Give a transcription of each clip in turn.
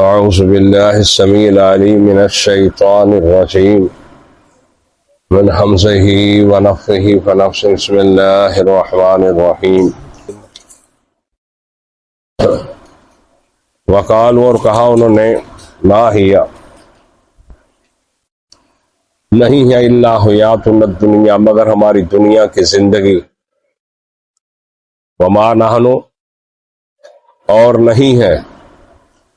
أعوذ بالله السميع العليم من الشيطان الرجيم من همزه ونفخه ونفثه بسم الله الرحمن الرحیم وقالوا اور کہا انہوں نے ما ہیا نہیں ہے الا حیاتنا الدنیا مگر ہماری دنیا کی زندگی وما نحن اور نہیں ہے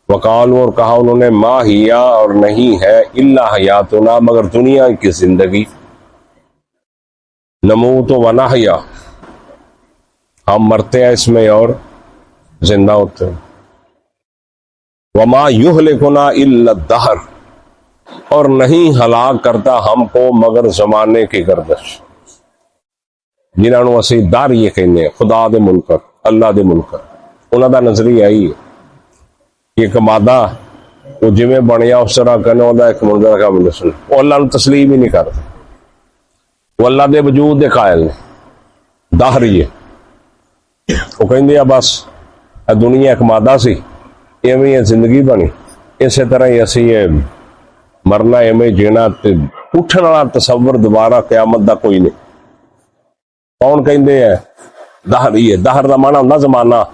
وقالوا اور کہا انہوں نے ما ہیا اور نہیں ہے الا حیاتنا مگر دنیا کی زندگی نموت و نحیا ہم مرتے ہیں اس میں اور زندہ ہوتے ہیں وما یہلکنا الا الدہر اور نہیں ہلاک کرتا ہم کو مگر زمانے کی گردش جنہوں نے اسی دار یہ کہنے خدا دے منکر اللہ دے منکر انہوں دا نظریہ ہی ہے ایک مادہ وہ جویں بنیا اس طرح کہنے ہوتا ایک منظر کا منسل وہ اللہ نے تسلیم ہی نہیں کرتا وہ اللہ دے وجود دے قائل نے دہر یہ وہ کہیں دیا بس دنیا ایک مادہ سی ایویں یہ زندگی بنی اسی طرح ہی اسی یہ مرنا ایویں جینا اٹھنے والا تصور دوبارہ قیامت دا کوئی نہیں کون کہیں دے ہے دہر یہ دہر دا معنی ہوندہ زمانہ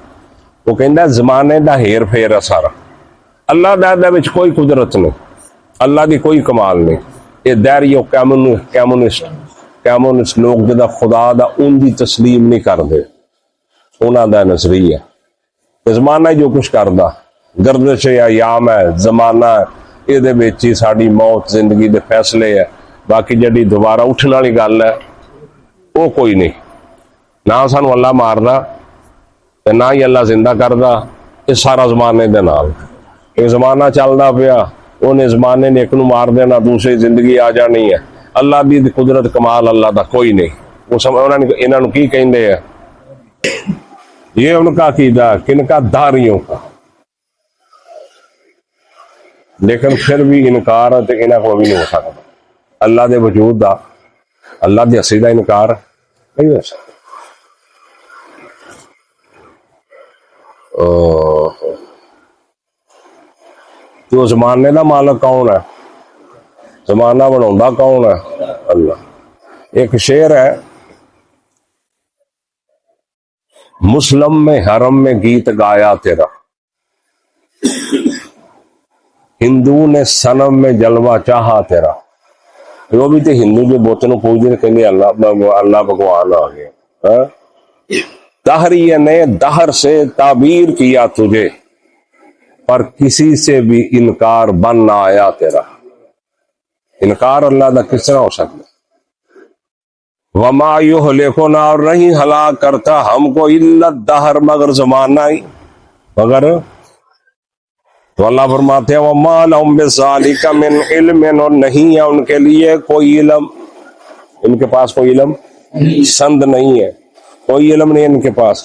وہ کہندہ ہے زمانے دا ہیر پھیر ہے سارا اللہ دا وچ کوئی قدرت نہیں اللہ دی کوئی کمال نہیں یہ دیر یہ کیمونسٹ لوگ جدا خدا دا ان دی تسلیم نہیں کر دے انہاں دا نظریہ زمانہ جو کچھ کردا گردش ہے ایام ہے زمانہ ہے یہ دے وچ ہی ساڈی موت زندگی دے فیصلے ہے باقی جڑی دوبارہ اٹھن والی گل ہے وہ کوئی نہیں نہ سانو اللہ ماردا تے نہ ہی اللہ زندہ کردا یہ سارا زمانے دے نال یہ زمانہ چلدا پیا انہیں زمانے نے ایک نو مار دینا دوسری زندگی آ جانی ہے اللہ دی قدرت کمال اللہ دا کوئی نہیں وہ انہوں نے کی کہندے ہیں یہ ان کا عقیدہ کن کا داریوں کا لیکن پھر بھی انکار ہے تو انہوں کو بھی نہیں ہو سکتا اللہ دے وجود دا اللہ دی اصلی دا انکار نہیں ہو سکتا تو زمانے دا مالک کون ہے زمانہ بناوندا کون ہے اللہ ایک شعر ہے مسلم میں حرم میں گیت گایا تیرا ہندو نے صنم میں جلوہ چاہا تیرا وہ بھی تو ہندو جو بوتنوں پوچھ دے کہنے اللہ بھگوان آ گیا دہریہ نے دہر سے تعبیر کیا تجھے پر کسی سے بھی انکار بن نہ آیا تیرا انکار اللہ دا کس طرح ہو سکتا وما یہلکنا اور نہیں ہلاک کرتا ہم کو الا الدہر مگر زمانہ ہی مگر تو اللہ فرماتے ہیں وما لهم بذلک من علم اور نہیں ہے ان کے لیے کوئی علم ان کے پاس کوئی علم سند نہیں ہے کوئی علم نہیں ان کے پاس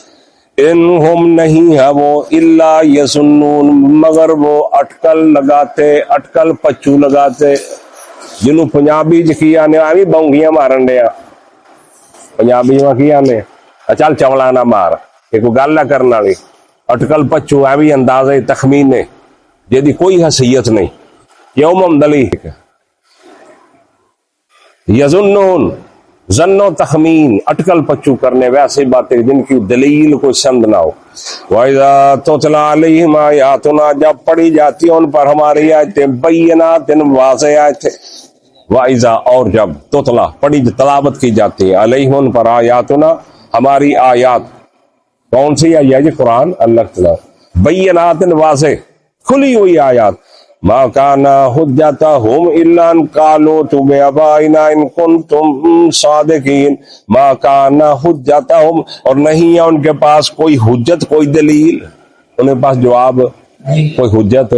انہم نہیں ہے وہ الا یظنون مگر وہ اٹکل لگاتے اٹکل پچو لگاتے جنہوں پنجابی جکیا نے آئی بونگیاں مارن دیا پنجابی میں کیا نے چل چولا نہ مار یہ کوئی گل نہ کرنا لی اٹکل پچو ہے بھی اندازہ تخمین نے جیدی کوئی حیثیت نہیں یوم امدلی یظنون ظن و تخمین اٹکل پچو کرنے ویسے باتیں جن کی دلیل کوئی سند نہ ہو وَإِذَا تُتْلَىٰ عَلَيْهِمْ آیاتنا جب پڑھی جاتی ہیں ان پر ہماری آیتیں بینات واضح آیتیں وَإِذَا اور جب تُتْلَىٰ پڑھی تلاوت کی جاتی ہے علیہم ان پر آیاتنا ہماری آیات کون سی آیات یہ قرآن اللہ تعالیٰ بینات واضح کھلی ہوئی آیات ما کانا حجتہم الا ان قالوا بآبائنا ان کنتم صادقین ما کانا حجتہم اور نہیں ہے ان کے پاس کوئی حجت کوئی دلیل انہیں پاس جواب کوئی حجت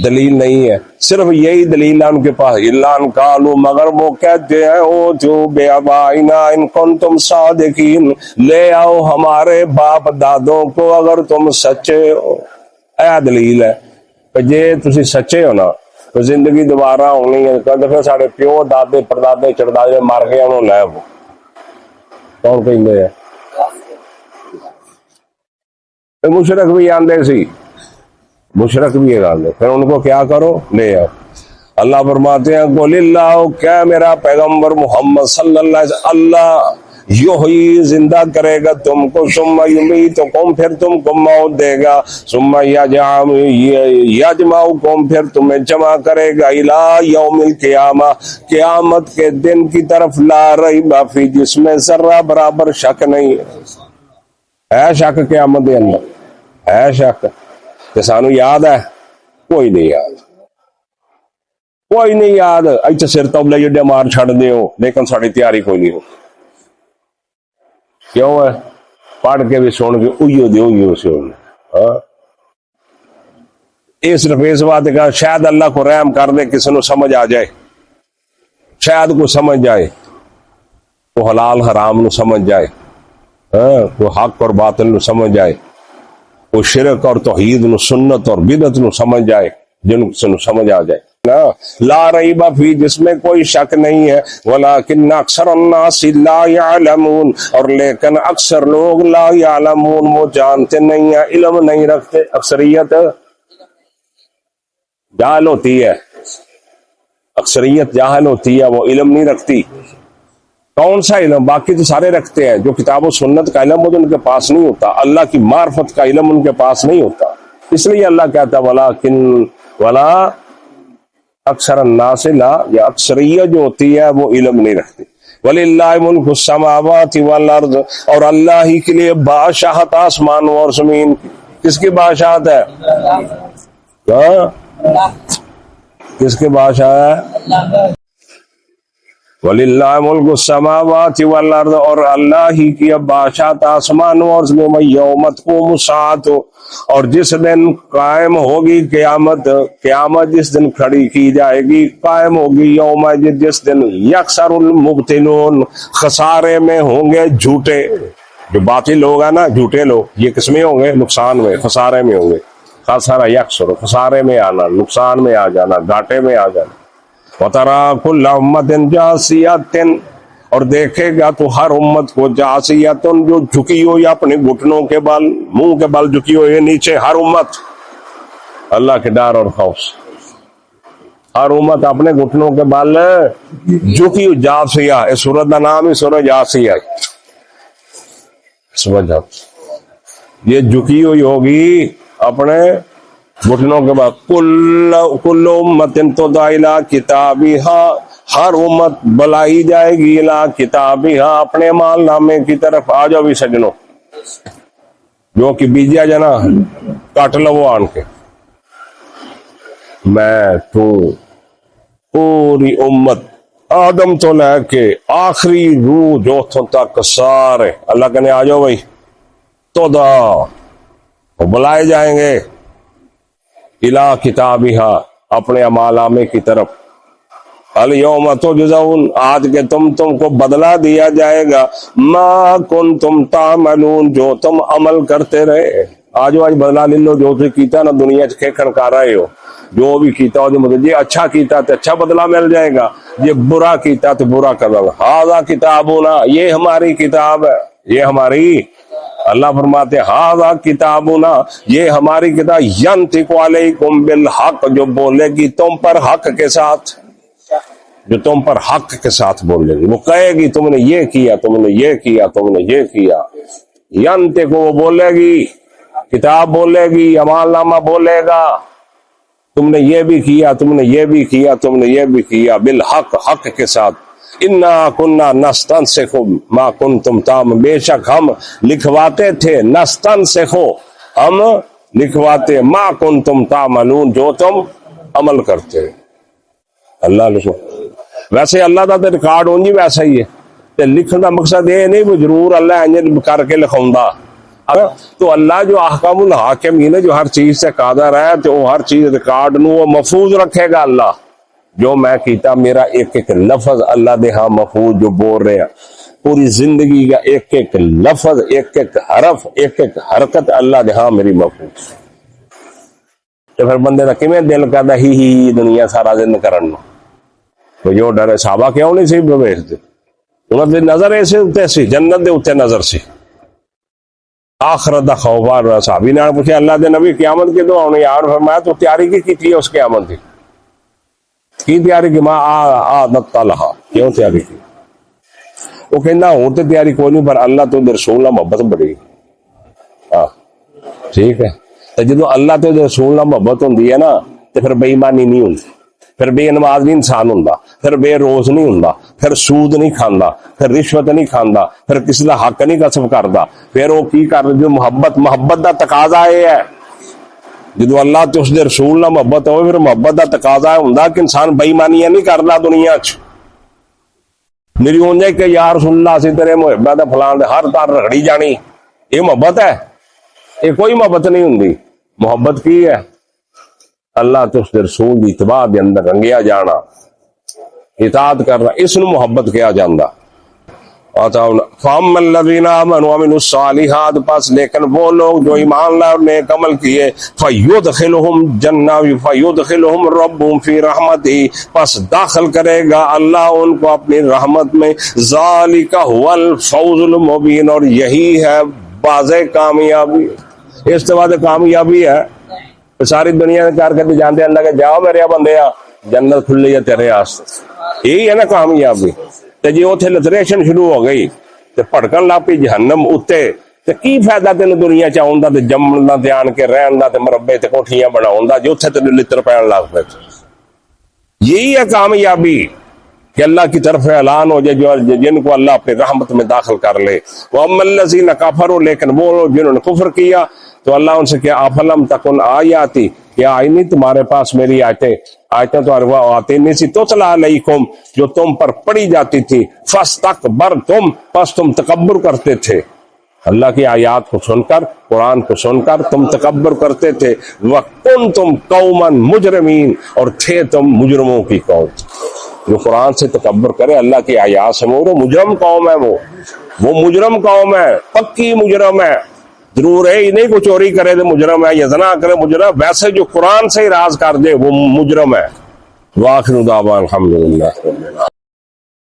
دلیل نہیں ہے صرف یہی دلیل ہے ان کے پاس الا ان قالوا مگر وہ کہتے ہیں او جو بآبائنا ان کنتم صادقین لے آؤ ہمارے باپ دادوں کو اگر تم سچے ہو اے دلیل ہے جے تسی سچے ہو نا تو زندگی دوبارہ ہونی ہے پھر سارے پیو دادے پردادے چڑدادے مار گئے انہوں لے وہ کون کہیں گے مشرک بھی آندے سی مشرک بھی یہ ڈال دے، پھر ان کو کیا کرو، لے آؤ۔ اللہ فرماتے ہیں قل اللہ، کیا میرا پیغمبر محمد صلی اللہ علیہ وسلم، اللہ یحیی زندہ کرے گا تم کو، ثم یمیتکم پھر تم کو موت دے گا، ثم یجمعکم پھر تمہیں جمع کرے گا، الی یوم القیامہ قیامت کے دن کی طرف، لا ریب فی جس میں ذرہ برابر شک نہیں ہے شک قیامت کے اندر ہے شک کہ سانو یاد ہے، کوئی نہیں یاد، کوئی نہیں یاد، ایتھے سر تبلے جڈے مار چھڑ دیو لیکن ساری تیاری کوئی نہیں ہو، کیوں ہے؟ پڑھ کے بھی سن کے اوہیو سے یہ صرف اس بات کا شاید اللہ کو رحم کر دے، کسی نو سمجھ آ جائے، شاید کو سمجھ جائے، وہ حلال حرام نو سمجھ جائے، وہ حق اور باطل نو سمجھ جائے، وہ شرک اور توحید نو، سنت اور بدعت نو سمجھ جائے، جن سے نو سمجھ آ جائے لا ریب فی جس میں کوئی شک نہیں ہے، ولیکن اکثر الناس لا یعلمون اور لیکن اکثر لوگ لا یعلمون وہ جانتے نہیں ہیں، علم نہیں رکھتے، اکثریت جاہل ہوتی ہے، اکثریت جاہل ہوتی ہے، وہ علم نہیں رکھتی۔ کون سا علم؟ باقی تو سارے رکھتے ہیں، جو کتاب و سنت کا علم وہ ان کے پاس نہیں ہوتا، اللہ کی معرفت کا علم ان کے پاس نہیں ہوتا، اس لیے اللہ کہتا ولا اکثر الناس لا، یا اکثریت جو ہوتی ہے وہ علم نہیں رکھتی۔ وَلِلَّهِ مُلْكُ السَّمَاوَاتِ وَالْأَرْضِ اور اللہ ہی کے لیے بادشاہت آسمانوں اور زمین کی۔ کس کی بادشاہت ہے؟ کس کی بادشاہ ہے؟ وَلِلَّهِ مُلْكُ السَّمَاوَاتِ وَالْأَرْضِ اور اللہ ہی کی بادشاہت آسمانوں اور زمین، یوم تقوم الساعۃ اور جس دن قائم ہوگی قیامت، قیامت جس دن کھڑی کی جائے گی، قائم ہوگی، یوم جس دن یکسر المبتلون خسارے میں ہوں گے جھوٹے، جو باطل لوگ ہیں نا، جھوٹے لوگ، یہ کس میں ہوں گے؟ نقصان میں، خسارے میں ہوں گے۔ خسارہ یکسر، خسارے میں آنا، نقصان میں آ جانا، گھاٹے میں آ جانا۔ وَتَرَىٰ كُلَّ أُمَّةٍ جَاثِيَةً اور دیکھے گا تو ہر امت کو، جاسیتن جو جھکی ہوئی اپنے گھٹنوں کے بل، منہ کے بل جھکی ہوئی نیچے، ہر امت اللہ کے ڈر اور خوف سے، ہر امت اپنے گھٹنوں کے بل جھکی ہوئی، جاسیہ، اس سورت کا نام ہی سورت جاسیہ، سمجھ جاؤ، یہ جھکی ہوئی ہوگی اپنے گھٹنوں کے بعد۔ کل امت تدعی الی کتابھا ہر امت بلائی جائے گی الی کتابھا اپنے مال نامے کی طرف۔ آ جاؤ بھی سجنوں، جو کہ بیجیا جنا کٹ لو آن کے، میں تو پوری امت آدم تو لے کے آخری روح جو تک سارے اللہ کہنے آ جاؤ بھائی، تو وہ بلائے جائیں گے الی کتابھا اپنے اعمال نامے کی طرف۔ الیوم تجزون آج کے تم کو بدلہ دیا جائے گا، ما کنتم تعملون جو تم عمل کرتے رہے۔ آج بدلہ لے لو، جو تم کیتا نا دنیا چ کھیکھن کر رہے ہو، جو بھی کیتا ہو، مطلب یہ اچھا کیتا تو اچھا بدلہ مل جائے گا، یہ برا کیتا تو برا کرنا گا۔ ھذا کتابنا یہ ہماری کتاب ہے، یہ ہماری، اللہ فرماتے ھذا کتابنا یہ ہماری کتاب، ینطق علیکم بالحق جو بولے گی تم پر حق کے ساتھ، جو تم پر حق کے ساتھ بولے گی، وہ کہے گی تم نے یہ کیا، تم نے یہ کیا، تم نے یہ کیا۔ ینطق وہ بولے گی، کتاب بولے گی، اعمال نامہ بولے گا، تم نے یہ بھی کیا، تم نے یہ بھی کیا، تم نے یہ بھی کیا، بالحق حق کے ساتھ۔ انا کنا نستنسخ ما کنتم تعملون بے شک ہم لکھواتے تھے، نستنسخ ہم لکھواتے، ما کنتم تعملون جو تم عمل کرتے۔ اللہ لکھو، ویسے اللہ دا ریکارڈ ہوں جی ویسا ہی ہے، تے لکھن دا مقصد یہ نہیں وہ ضرور اللہ انج کر کے لکھاؤندا، تو اللہ جو احکام الحاکمین ہے، جو ہر چیز سے قادر ہے، تو وہ ہر چیز ریکارڈ نو وہ محفوظ رکھے گا۔ اللہ جو میں کیتا میرا ایک ایک لفظ اللہ دے ہاں محفوظ، جو بول رہے ہیں پوری زندگی کا ایک ایک لفظ، ایک ایک حرف، ایک ایک حرکت اللہ دے ہاں میری محفوظ۔ تو پھر بندے دا کیویں دل کردا ہی دنیا سارا دن کرن نو، تو جو ڈرے صحابہ کیوں نہیں سی بھیجتے، انہاں دی نظر ایسے اوتے سی، جنت دے اوتے نظر سی۔ آخرت دا خوف آ رہا صحابی نے پوچھا اللہ دے نبی قیامت کے دو آنے یار فرمایا تو تیاری کی تھی اس قیامت کی تیاری کی ماں عادت لہا کیوں تیاری کی وہ کہنا ہوں تو تیاری کوئی نہیں پر اللہ تو رسول اللہ محبت بڑی ہاں ٹھیک ہے تو جدو اللہ تو رسول اللہ محبت ہوندی ہے نا تو پھر بے ایمانی نہیں ہوندی پھر بے نماز نہیں انسان ہوندا پھر بے روز نہیں ہوندا پھر سود نہیں کھاندا پھر رشوت نہیں کھاندا پھر کسی دا حق نہیں غصب کردا پھر وہ کی کر جو محبت دا تقاضا یہ ہے جدو اللہ تے اس دے رسول نال محبت ہوئے پھر محبت دا تقاضا ہوندا کہ انسان بے ایمانیاں نہیں کردا دنیا چ میری ہوں جائے کہ یا رسول اللہ سے تیرے محبت ہے فلان دے ہر تار رگڑی جانی یہ محبت ہے یہ کوئی محبت نہیں ہوندی محبت کی ہے اللہ تے اس دے رسول دی اتباع دے اندر رنگیا جانا اطاعت کرنا اس نو محبت کیا جاندا فَأَمَّا الَّذِينَ آمَنُوا وَعَمِلُوا الصَّالِحَاتِ پس لیکن وہ لوگ جو ایمان لائے اور نیک عمل کیے فَيُدْخِلُهُمْ جَنَّةً فَيُدْخِلُهُم رَّبُّهُم فِي رَحْمَتِهِ پس داخل کرے گا اللہ ان کو اپنی رحمت میں ذَلِكَ هُوَ الْفَوْزُ الْمُبِينُ اور یہی ہے باز کامیابی اس کے بعد کامیابی ہے ساری دنیا میں کار کرتے جانتے اللہ کہ جاؤ میرے بندے جنت کھلی ہے تیرے واسطے یہی ہے نا کامیابی تے جی اوتھے لتریشن شروع ہو گئی تے بھڑکن لگ پئی جہنم اتے تے کی فائدہ تینوں دنیا چ آؤن دا تے جمن دا تے آن کے رہن دا تے مربے تے کوٹھیاں بناؤن دا جو اوتھے تینوں لتر پین لگ پے یہی ہے کامیابی کہ اللہ کی طرف اعلان ہو جائے جو جن کو اللہ اپنی رحمت میں داخل کر لے وَأَمَّا الَّذِينَ كَفَرُوا لیکن وہ لوگ جنہوں نے کفر کیا تو اللہ ان سے کیا افلم تکن آیاتی کیا آئی نہیں تمہارے پاس میری آیتیں تو آتی نہیں سی تتلی علیکم جو تم پر پڑھی جاتی تھی فاستکبرتم پس تم تکبر کرتے تھے اللہ کی آیات کو سن کر قرآن کو سن کر تم تکبر کرتے تھے وَكُنْتُمْ قَوْمًا مُجْرِمِينَ اور تھے تم مجرموں کی قوم جو قرآن سے تکبر کرے اللہ کی آیات سے وہ مجرم قوم ہے وہ مجرم قوم ہے پکی مجرم ہے ضرور ہے ہی نہیں کو چوری کرے تو مجرم ہے یا زنا کرے مجرم ویسے جو قرآن سے اعراض کر دے وہ مجرم ہے وآخر دعوانا الحمدللہ